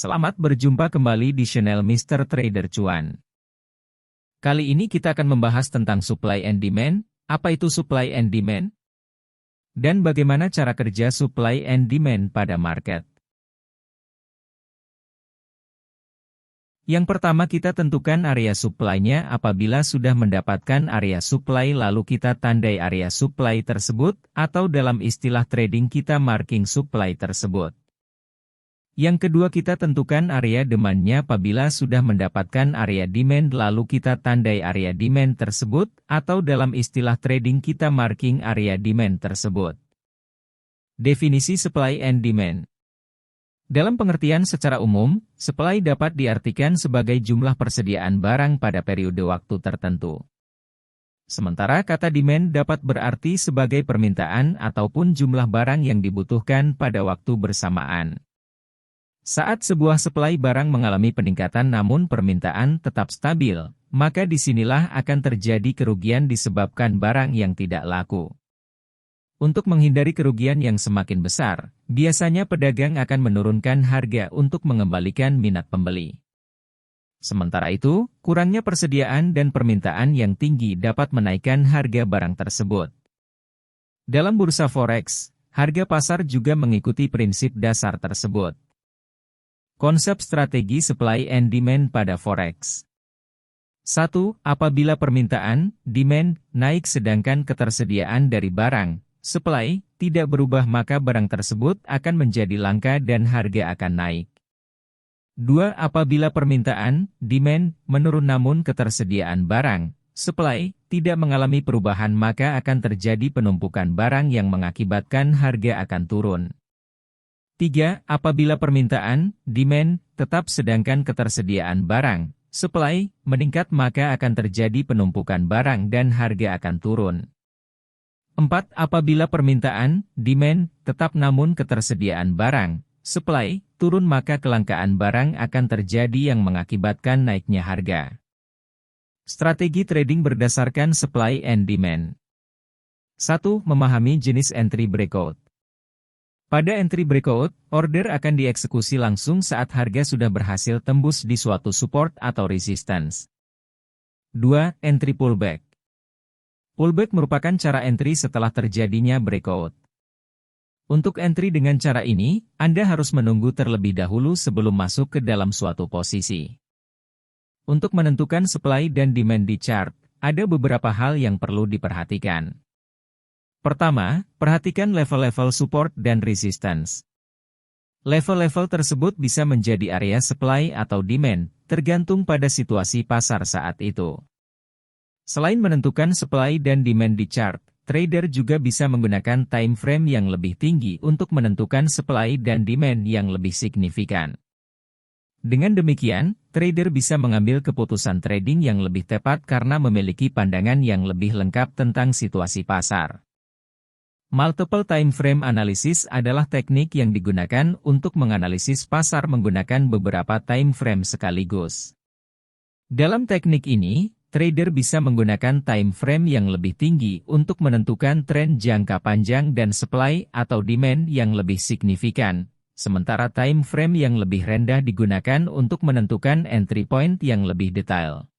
Selamat berjumpa kembali di channel Mr. Trader Cuan. Kali ini kita akan membahas tentang supply and demand, apa itu supply and demand, dan bagaimana cara kerja supply and demand pada market. Yang pertama kita tentukan area supply-nya. Apabila sudah mendapatkan area supply lalu kita tandai area supply tersebut, atau dalam istilah trading kita marking supply tersebut. Yang kedua kita tentukan area demand-nya. Apabila sudah mendapatkan area demand lalu kita tandai area demand tersebut, atau dalam istilah trading kita marking area demand tersebut. Definisi supply and demand. Dalam pengertian secara umum, supply dapat diartikan sebagai jumlah persediaan barang pada periode waktu tertentu. Sementara kata demand dapat berarti sebagai permintaan ataupun jumlah barang yang dibutuhkan pada waktu bersamaan. Saat sebuah supply barang mengalami peningkatan namun permintaan tetap stabil, maka disinilah akan terjadi kerugian disebabkan barang yang tidak laku. Untuk menghindari kerugian yang semakin besar, biasanya pedagang akan menurunkan harga untuk mengembalikan minat pembeli. Sementara itu, kurangnya persediaan dan permintaan yang tinggi dapat menaikkan harga barang tersebut. Dalam bursa forex, harga pasar juga mengikuti prinsip dasar tersebut. Konsep strategi supply and demand pada forex. 1. Apabila permintaan, demand, naik sedangkan ketersediaan dari barang, supply, tidak berubah maka barang tersebut akan menjadi langka dan harga akan naik. 2. Apabila permintaan, demand, menurun namun ketersediaan barang, supply, tidak mengalami perubahan maka akan terjadi penumpukan barang yang mengakibatkan harga akan turun. 3. Apabila permintaan, demand, tetap sedangkan ketersediaan barang, supply, meningkat maka akan terjadi penumpukan barang dan harga akan turun. 4. Apabila permintaan, demand, tetap namun ketersediaan barang, supply, turun maka kelangkaan barang akan terjadi yang mengakibatkan naiknya harga. Strategi trading berdasarkan supply and demand. 1. Memahami jenis entry breakout. Pada entry breakout, order akan dieksekusi langsung saat harga sudah berhasil tembus di suatu support atau resistance. 2. Entry pullback. Pullback merupakan cara entry setelah terjadinya breakout. Untuk entry dengan cara ini, Anda harus menunggu terlebih dahulu sebelum masuk ke dalam suatu posisi. Untuk menentukan supply dan demand di chart, ada beberapa hal yang perlu diperhatikan. Pertama, perhatikan level-level support dan resistance. Level-level tersebut bisa menjadi area supply atau demand, tergantung pada situasi pasar saat itu. Selain menentukan supply dan demand di chart, trader juga bisa menggunakan time frame yang lebih tinggi untuk menentukan supply dan demand yang lebih signifikan. Dengan demikian, trader bisa mengambil keputusan trading yang lebih tepat karena memiliki pandangan yang lebih lengkap tentang situasi pasar. Multiple time frame analysis adalah teknik yang digunakan untuk menganalisis pasar menggunakan beberapa time frame sekaligus. Dalam teknik ini, trader bisa menggunakan time frame yang lebih tinggi untuk menentukan tren jangka panjang dan supply atau demand yang lebih signifikan, sementara time frame yang lebih rendah digunakan untuk menentukan entry point yang lebih detail.